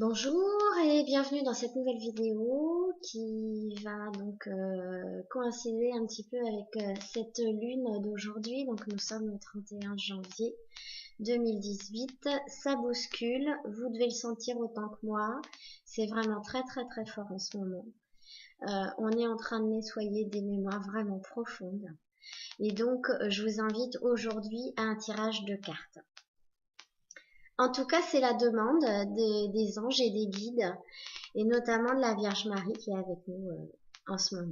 Bonjour et bienvenue dans cette nouvelle vidéo qui va donc coïncider un petit peu avec cette lune d'aujourd'hui. Donc nous sommes le 31 janvier 2018. Ça bouscule, vous devez le sentir autant que moi. C'est vraiment très très très fort en ce moment. On est en train de nettoyer des mémoires vraiment profondes. Et donc je vous invite aujourd'hui à un tirage de cartes. En tout cas, c'est la demande des anges et des guides, et notamment de la Vierge Marie qui est avec nous en ce moment.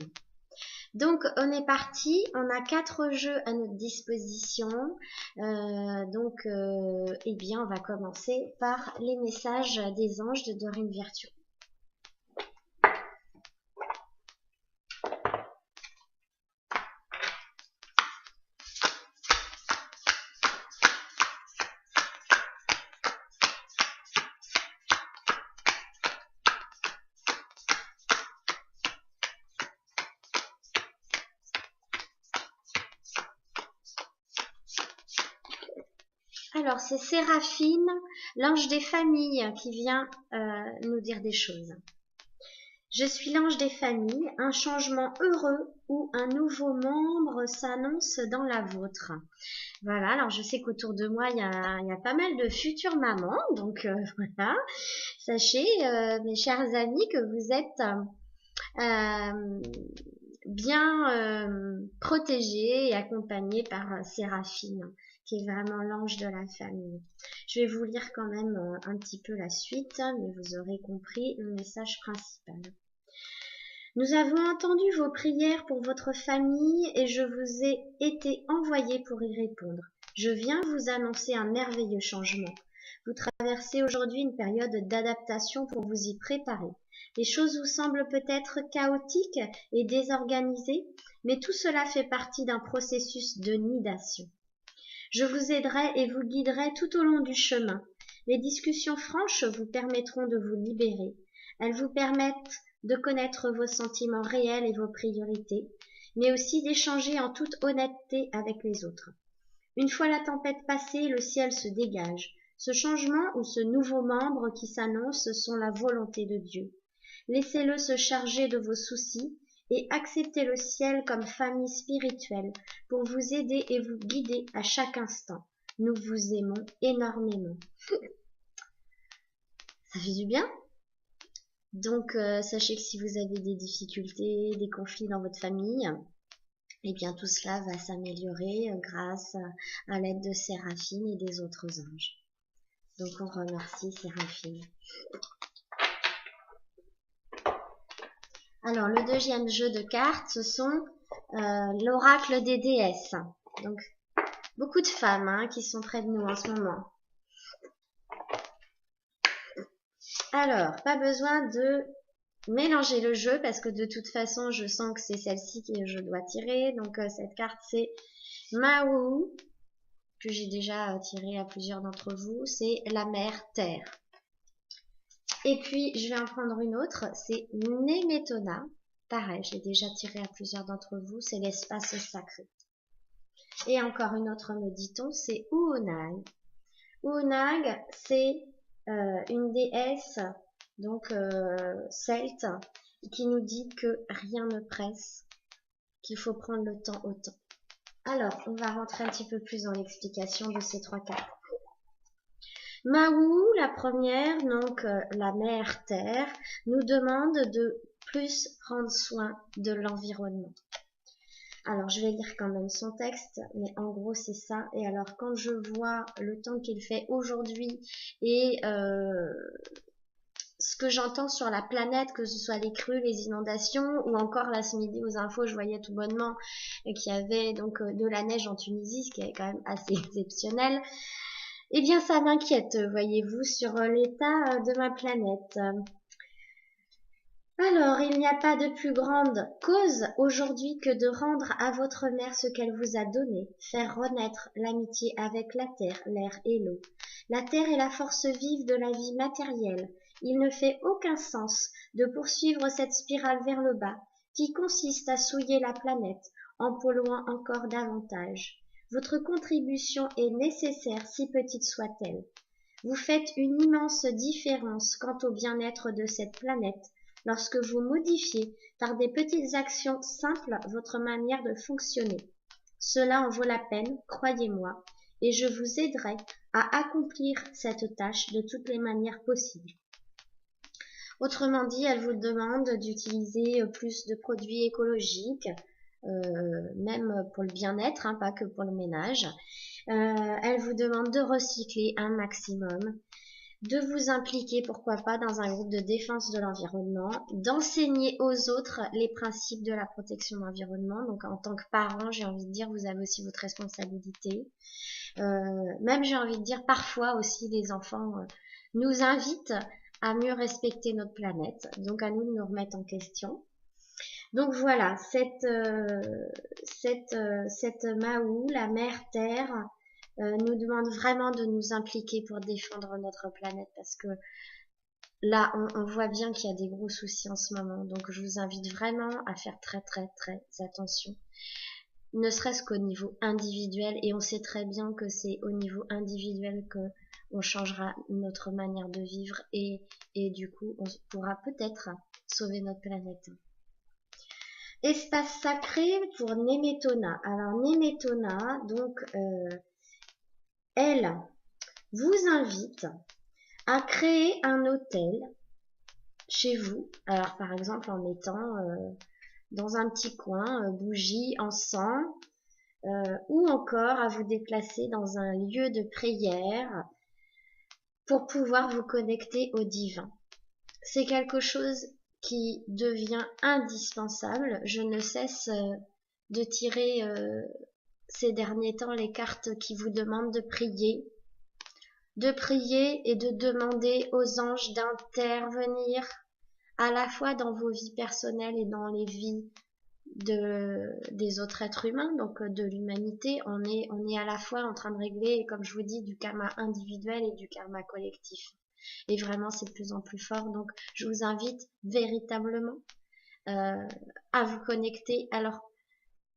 Donc, on est parti. On a 4 jeux à notre disposition. Eh bien, on va commencer par les messages des anges de Dorine Virtue. Alors, c'est Séraphine, l'ange des familles, qui vient nous dire des choses. Je suis l'ange des familles, un changement heureux ou un nouveau membre s'annonce dans la vôtre. Voilà, alors je sais qu'autour de moi, il y a pas mal de futures mamans, donc voilà. Sachez, mes chers amis, que vous êtes bien protégés et accompagnés par Séraphine, qui est vraiment l'ange de la famille. Je vais vous lire quand même un petit peu la suite, mais vous aurez compris le message principal. Nous avons entendu vos prières pour votre famille et je vous ai été envoyé pour y répondre. Je viens vous annoncer un merveilleux changement. Vous traversez aujourd'hui une période d'adaptation pour vous y préparer. Les choses vous semblent peut-être chaotiques et désorganisées, mais tout cela fait partie d'un processus de nidation. Je vous aiderai et vous guiderai tout au long du chemin. Les discussions franches vous permettront de vous libérer. Elles vous permettent de connaître vos sentiments réels et vos priorités, mais aussi d'échanger en toute honnêteté avec les autres. Une fois la tempête passée, le ciel se dégage. Ce changement ou ce nouveau membre qui s'annonce sont la volonté de Dieu. Laissez-le se charger de vos soucis et acceptez le ciel comme famille spirituelle pour vous aider et vous guider à chaque instant. Nous vous aimons énormément. Ça fait du bien? Donc, sachez que si vous avez des difficultés, des conflits dans votre famille, eh bien tout cela va s'améliorer grâce à l'aide de Séraphine et des autres anges. Donc on remercie Séraphine. Alors le deuxième jeu de cartes, ce sont l'oracle des déesses. Donc beaucoup de femmes qui sont près de nous en ce moment. Alors, pas besoin de mélanger le jeu parce que de toute façon, je sens que c'est celle-ci que je dois tirer. Donc cette carte, c'est Maou, que j'ai déjà tiré à plusieurs d'entre vous. C'est la mère Terre. Et puis, je vais en prendre une autre, c'est Nemetona. Pareil, j'ai déjà tiré à plusieurs d'entre vous, c'est l'espace sacré. Et encore une autre, me dit-on, c'est Uonag. Uonag, c'est une déesse, donc celte, qui nous dit que rien ne presse, qu'il faut prendre le temps au temps. Alors, on va rentrer un petit peu plus dans l'explication de ces trois cartes. Maou, la première, donc la mère Terre, nous demande de plus prendre soin de l'environnement. Alors, je vais lire quand même son texte, mais en gros, c'est ça. Et alors, quand je vois le temps qu'il fait aujourd'hui et ce que j'entends sur la planète, que ce soit les crues, les inondations, ou encore là ce midi aux infos, je voyais tout bonnement qu'il y avait donc de la neige en Tunisie, ce qui est quand même assez exceptionnel. Eh bien, ça m'inquiète, voyez-vous, sur l'état de ma planète. Alors, il n'y a pas de plus grande cause aujourd'hui que de rendre à votre mère ce qu'elle vous a donné, faire renaître l'amitié avec la terre, l'air et l'eau. La terre est la force vive de la vie matérielle. Il ne fait aucun sens de poursuivre cette spirale vers le bas, qui consiste à souiller la planète en polluant encore davantage. Votre contribution est nécessaire, si petite soit-elle. Vous faites une immense différence quant au bien-être de cette planète lorsque vous modifiez par des petites actions simples votre manière de fonctionner. Cela en vaut la peine, croyez-moi, et je vous aiderai à accomplir cette tâche de toutes les manières possibles. Autrement dit, elle vous demande d'utiliser plus de produits écologiques, même pour le bien-être, hein, pas que pour le ménage. Elle vous demande de recycler un maximum, de vous impliquer, pourquoi pas, dans un groupe de défense de l'environnement, d'enseigner aux autres les principes de la protection de l'environnement. Donc en tant que parent, j'ai envie de dire, vous avez aussi votre responsabilité. Même j'ai envie de dire, parfois aussi les enfants nous invitent à mieux respecter notre planète, donc à nous de nous remettre en question. Donc voilà, cette Mahou, la mère Terre, nous demande vraiment de nous impliquer pour défendre notre planète parce que là, on voit bien qu'il y a des gros soucis en ce moment. Donc je vous invite vraiment à faire très très très attention, ne serait-ce qu'au niveau individuel, et on sait très bien que c'est au niveau individuel que on changera notre manière de vivre et du coup on pourra peut-être sauver notre planète. Espace sacré pour Nemetona. Alors Nemetona, donc elle vous invite à créer un hôtel chez vous. Alors par exemple en mettant dans un petit coin bougies, encens, ou encore à vous déplacer dans un lieu de prière pour pouvoir vous connecter au divin. C'est quelque chose qui devient indispensable. Je ne cesse de tirer ces derniers temps les cartes qui vous demandent de prier et de demander aux anges d'intervenir à la fois dans vos vies personnelles et dans les vies des autres êtres humains, donc de l'humanité. On est à la fois en train de régler, comme je vous dis, du karma individuel et du karma collectif. Et vraiment, c'est de plus en plus fort. Donc, je vous invite véritablement à vous connecter. Alors,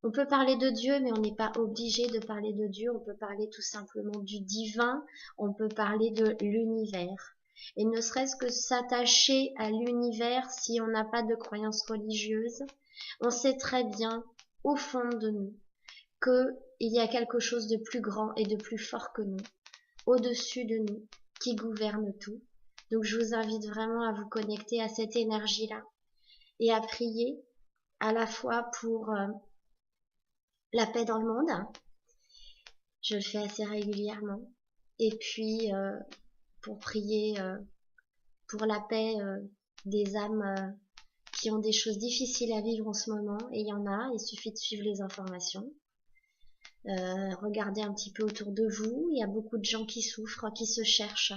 on peut parler de Dieu, mais on n'est pas obligé de parler de Dieu. On peut parler tout simplement du divin. On peut parler de l'univers. Et ne serait-ce que s'attacher à l'univers si on n'a pas de croyance religieuse. On sait très bien, au fond de nous, qu'il y a quelque chose de plus grand et de plus fort que nous, au-dessus de nous, qui gouverne tout. Donc je vous invite vraiment à vous connecter à cette énergie-là et à prier à la fois pour la paix dans le monde. Je le fais assez régulièrement. Et puis pour prier pour la paix des âmes qui ont des choses difficiles à vivre en ce moment, et il y en a, il suffit de suivre les informations. Regardez un petit peu autour de vous, il y a beaucoup de gens qui souffrent, qui se cherchent,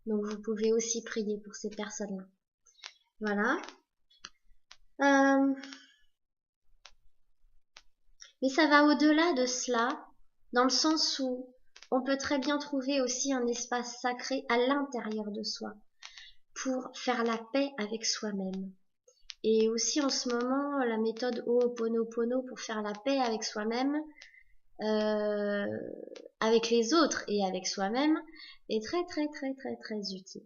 donc vous pouvez aussi prier pour ces personnes-là. Voilà. Mais ça va au-delà de cela, dans le sens où on peut très bien trouver aussi un espace sacré à l'intérieur de soi, pour faire la paix avec soi-même. Et aussi en ce moment, la méthode Ho'oponopono pour faire la paix avec soi-même, avec les autres et avec soi-même, est très très très très très utile.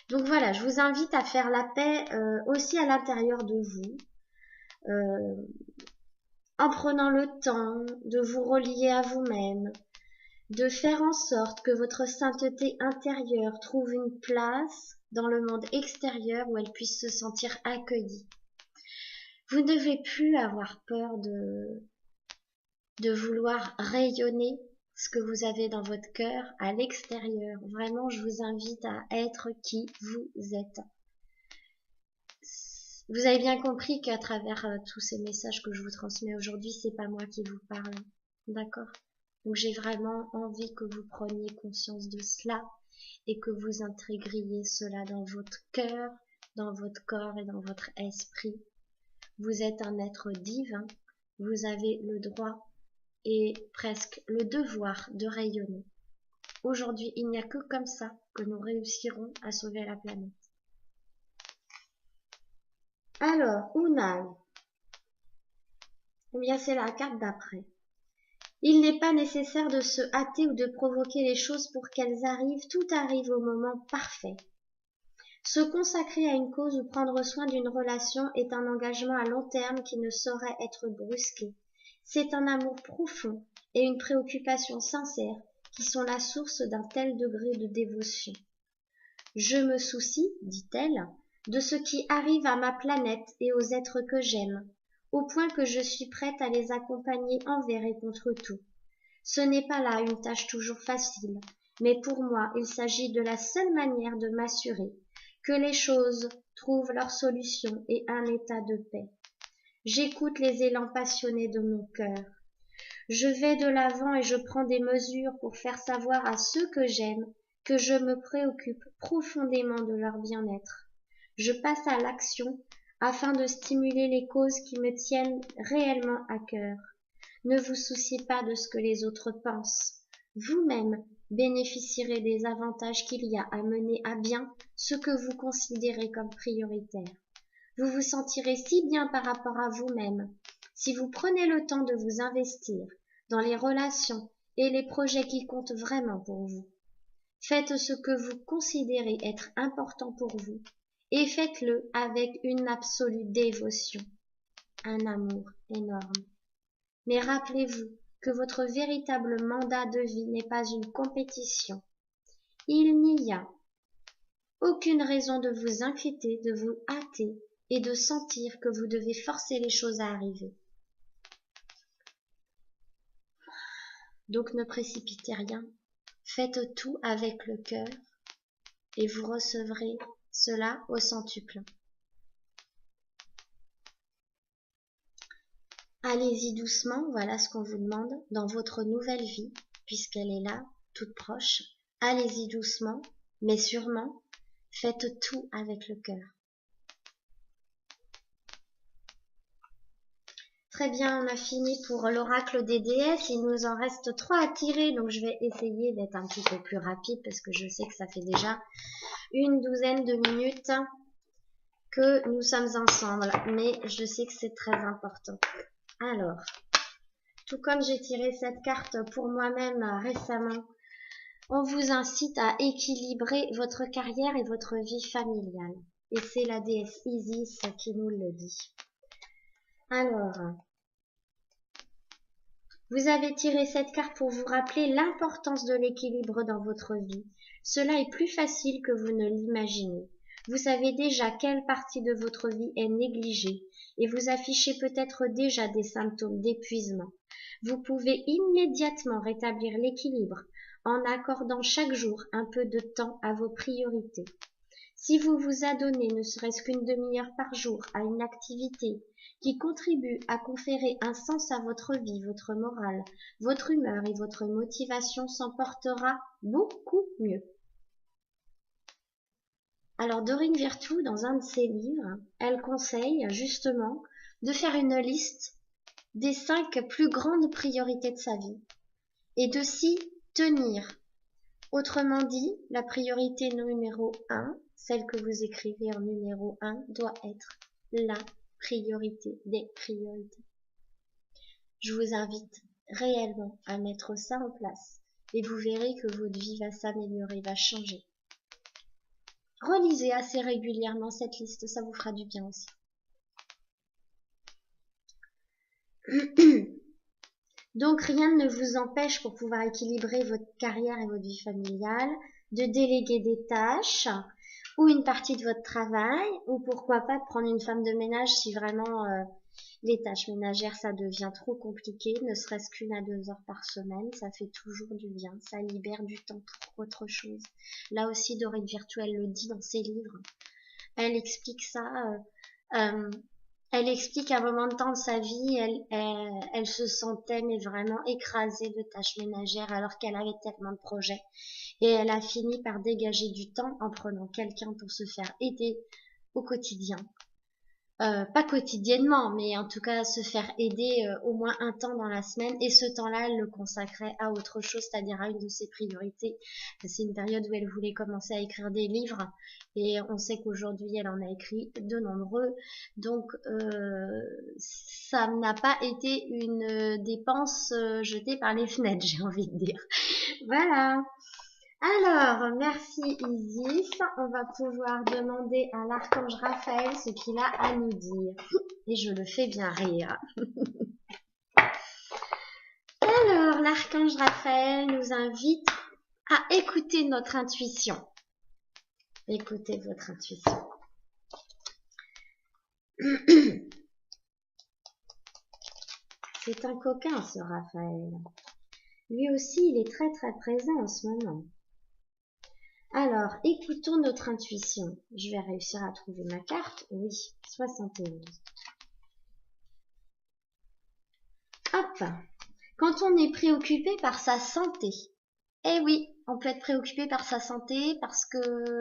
Donc voilà, je vous invite à faire la paix aussi à l'intérieur de vous, en prenant le temps de vous relier à vous-même, de faire en sorte que votre sainteté intérieure trouve une place dans le monde extérieur où elle puisse se sentir accueillie. Vous ne devez plus avoir peur de vouloir rayonner ce que vous avez dans votre cœur à l'extérieur. Vraiment, je vous invite à être qui vous êtes. Vous avez bien compris qu'à travers tous ces messages que je vous transmets aujourd'hui, c'est pas moi qui vous parle. D'accord? Donc j'ai vraiment envie que vous preniez conscience de cela et que vous intégriez cela dans votre cœur, dans votre corps et dans votre esprit. Vous êtes un être divin, vous avez le droit et presque le devoir de rayonner. Aujourd'hui, il n'y a que comme ça que nous réussirons à sauver la planète. Alors, Unal, eh bien c'est la carte d'après. Il n'est pas nécessaire de se hâter ou de provoquer les choses pour qu'elles arrivent, tout arrive au moment parfait. Se consacrer à une cause ou prendre soin d'une relation est un engagement à long terme qui ne saurait être brusqué. C'est un amour profond et une préoccupation sincère qui sont la source d'un tel degré de dévotion. Je me soucie, dit-elle, de ce qui arrive à ma planète et aux êtres que j'aime, au point que je suis prête à les accompagner envers et contre tout. Ce n'est pas là une tâche toujours facile, mais pour moi il s'agit de la seule manière de m'assurer que les choses trouvent leur solution et un état de paix. J'écoute les élans passionnés de mon cœur. Je vais de l'avant et je prends des mesures pour faire savoir à ceux que j'aime que je me préoccupe profondément de leur bien-être. Je passe à l'action afin de stimuler les causes qui me tiennent réellement à cœur. Ne vous souciez pas de ce que les autres pensent. Vous-même bénéficierez des avantages qu'il y a à mener à bien ce que vous considérez comme prioritaire. Vous vous sentirez si bien par rapport à vous-même si vous prenez le temps de vous investir dans les relations et les projets qui comptent vraiment pour vous. Faites ce que vous considérez être important pour vous et faites-le avec une absolue dévotion, un amour énorme. Mais rappelez-vous que votre véritable mandat de vie n'est pas une compétition. Il n'y a aucune raison de vous inquiéter, de vous hâter et de sentir que vous devez forcer les choses à arriver. Donc ne précipitez rien, faites tout avec le cœur et vous recevrez cela au centuple. Allez-y doucement, voilà ce qu'on vous demande dans votre nouvelle vie, puisqu'elle est là, toute proche. Allez-y doucement, mais sûrement, faites tout avec le cœur. Très bien, on a fini pour l'oracle des déesses. Il nous en reste 3 à tirer, donc je vais essayer d'être un petit peu plus rapide parce que je sais que ça fait déjà une douzaine de minutes que nous sommes ensemble, mais je sais que c'est très important. Alors, tout comme j'ai tiré cette carte pour moi-même récemment, on vous incite à équilibrer votre carrière et votre vie familiale. Et c'est la déesse Isis qui nous le dit. Alors, vous avez tiré cette carte pour vous rappeler l'importance de l'équilibre dans votre vie. Cela est plus facile que vous ne l'imaginez. Vous savez déjà quelle partie de votre vie est négligée et vous affichez peut-être déjà des symptômes d'épuisement. Vous pouvez immédiatement rétablir l'équilibre en accordant chaque jour un peu de temps à vos priorités. Si vous vous adonnez ne serait-ce qu'une demi-heure par jour à une activité qui contribue à conférer un sens à votre vie, votre morale, votre humeur et votre motivation s'en portera beaucoup mieux. Alors Dorine Virtue, dans un de ses livres, elle conseille justement de faire une liste des 5 plus grandes priorités de sa vie et de s'y tenir. Autrement dit, la priorité numéro 1, celle que vous écrivez en numéro 1, doit être la priorité des priorités. Je vous invite réellement à mettre ça en place et vous verrez que votre vie va s'améliorer, va changer. Relisez assez régulièrement cette liste, ça vous fera du bien aussi. Donc rien ne vous empêche pour pouvoir équilibrer votre carrière et votre vie familiale de déléguer des tâches ou une partie de votre travail ou pourquoi pas de prendre une femme de ménage si vraiment les tâches ménagères ça devient trop compliqué, ne serait-ce qu'1 à 2 heures par semaine, ça fait toujours du bien, ça libère du temps pour autre chose. Là aussi Dorine Virtue le dit dans ses livres, elle explique ça. Elle explique qu'à un moment de temps de sa vie, elle se sentait mais vraiment écrasée de tâches ménagères alors qu'elle avait tellement de projets. Et elle a fini par dégager du temps en prenant quelqu'un pour se faire aider au quotidien. pas quotidiennement, mais en tout cas se faire aider au moins un temps dans la semaine et ce temps-là, elle le consacrait à autre chose, c'est-à-dire à une de ses priorités. C'est une période où elle voulait commencer à écrire des livres et on sait qu'aujourd'hui, elle en a écrit de nombreux. Donc, ça n'a pas été une dépense jetée par les fenêtres, j'ai envie de dire. Voilà. Alors, merci Isis. On va pouvoir demander à l'archange Raphaël ce qu'il a à nous dire. Et je le fais bien rire. Alors, l'archange Raphaël nous invite à écouter notre intuition. Écoutez votre intuition. C'est un coquin, ce Raphaël. Lui aussi, il est très très présent en ce moment. Alors, écoutons notre intuition. Je vais réussir à trouver ma carte. Oui, 71. Hop. Quand on est préoccupé par sa santé. Eh oui, on peut être préoccupé par sa santé parce que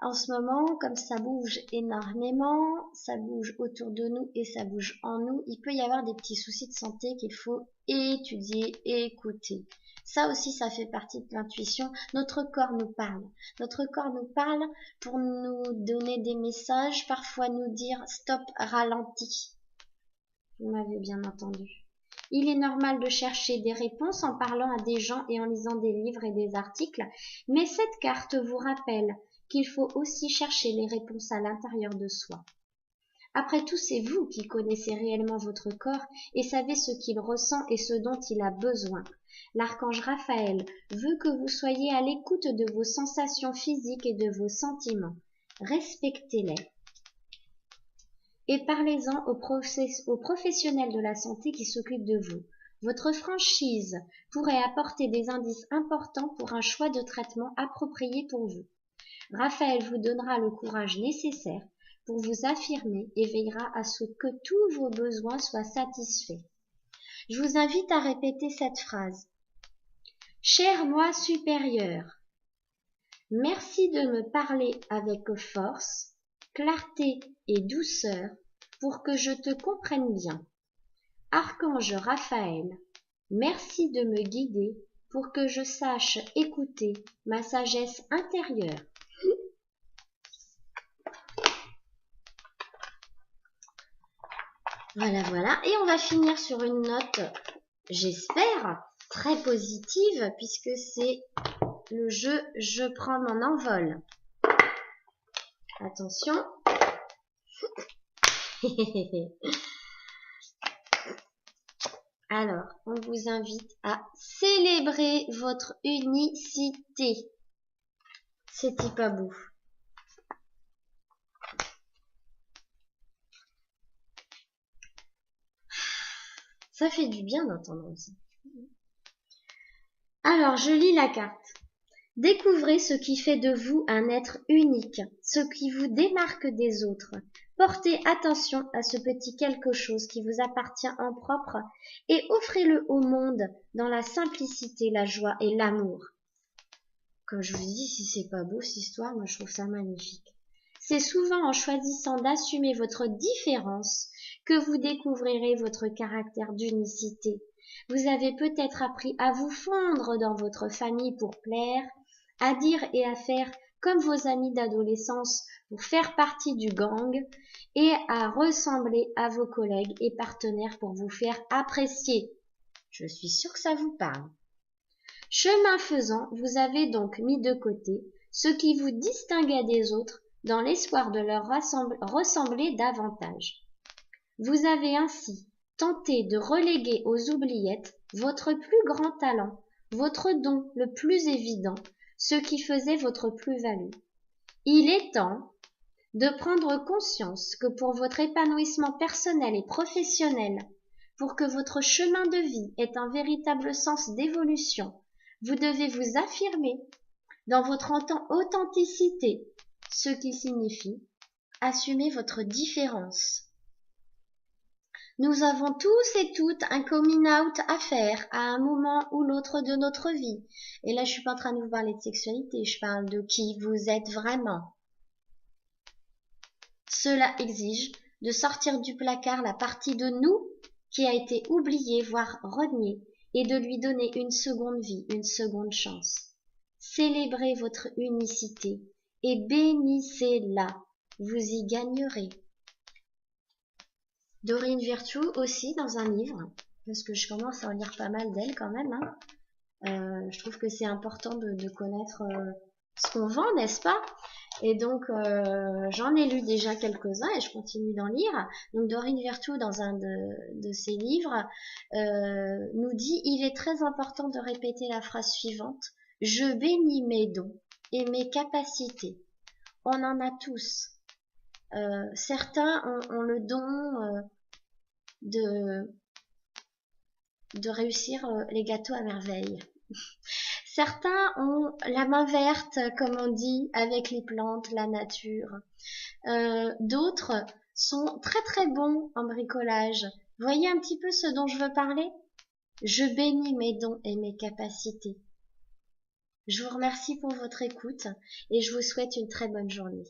en ce moment, comme ça bouge énormément, ça bouge autour de nous et ça bouge en nous, il peut y avoir des petits soucis de santé qu'il faut étudier, écouter. Ça aussi, ça fait partie de l'intuition. Notre corps nous parle. Notre corps nous parle pour nous donner des messages, parfois nous dire stop, ralentis. Vous m'avez bien entendu. Il est normal de chercher des réponses en parlant à des gens et en lisant des livres et des articles, mais cette carte vous rappelle qu'il faut aussi chercher les réponses à l'intérieur de soi. Après tout, c'est vous qui connaissez réellement votre corps et savez ce qu'il ressent et ce dont il a besoin. L'archange Raphaël veut que vous soyez à l'écoute de vos sensations physiques et de vos sentiments. Respectez-les. Et parlez-en aux professionnels de la santé qui s'occupent de vous. Votre franchise pourrait apporter des indices importants pour un choix de traitement approprié pour vous. Raphaël vous donnera le courage nécessaire pour vous affirmer et veillera à ce que tous vos besoins soient satisfaits. Je vous invite à répéter cette phrase. Cher moi supérieur, merci de me parler avec force, clarté et douceur pour que je te comprenne bien. Archange Raphaël, merci de me guider pour que je sache écouter ma sagesse intérieure. Voilà, voilà. Et on va finir sur une note, j'espère, très positive, puisque c'est le jeu « Je prends mon envol ». Attention. Alors, on vous invite à célébrer votre unicité. C'était pas beau. Ça fait du bien d'entendre ça. Alors, je lis la carte. Découvrez ce qui fait de vous un être unique, ce qui vous démarque des autres. Portez attention à ce petit quelque chose qui vous appartient en propre et offrez-le au monde dans la simplicité, la joie et l'amour. Comme je vous dis, si c'est pas beau cette histoire, moi je trouve ça magnifique. C'est souvent en choisissant d'assumer votre différence que vous découvrirez votre caractère d'unicité. Vous avez peut-être appris à vous fondre dans votre famille pour plaire, à dire et à faire comme vos amis d'adolescence pour faire partie du gang et à ressembler à vos collègues et partenaires pour vous faire apprécier. Je suis sûre que ça vous parle. Chemin faisant, vous avez donc mis de côté ce qui vous distinguait des autres dans l'espoir de leur ressembler davantage. Vous avez ainsi tenté de reléguer aux oubliettes votre plus grand talent, votre don le plus évident, ce qui faisait votre plus-value. Il est temps de prendre conscience que pour votre épanouissement personnel et professionnel, pour que votre chemin de vie ait un véritable sens d'évolution, vous devez vous affirmer dans votre authenticité, ce qui signifie assumer votre différence. Nous avons tous et toutes un coming out à faire à un moment ou l'autre de notre vie. Et là, je suis pas en train de vous parler de sexualité, je parle de qui vous êtes vraiment. Cela exige de sortir du placard la partie de nous qui a été oubliée, voire reniée, et de lui donner une seconde vie, une seconde chance. Célébrez votre unicité et bénissez-la. Vous y gagnerez. Dorine Virtue aussi dans un livre, parce que je commence à en lire pas mal d'elle quand même. Je trouve que c'est important de connaître ce qu'on vend, n'est-ce pas? Et donc j'en ai lu déjà quelques-uns et je continue d'en lire. Donc Dorine Virtue dans un de ses livres nous dit: il est très important de répéter la phrase suivante: je bénis mes dons et mes capacités. On en a tous. Certains ont le don de réussir les gâteaux à merveille. Certains ont la main verte, comme on dit, avec les plantes, la nature. D'autres sont très très bons en bricolage. Voyez un petit peu ce dont je veux parler? Je bénis mes dons et mes capacités. Je vous remercie pour votre écoute et je vous souhaite une très bonne journée.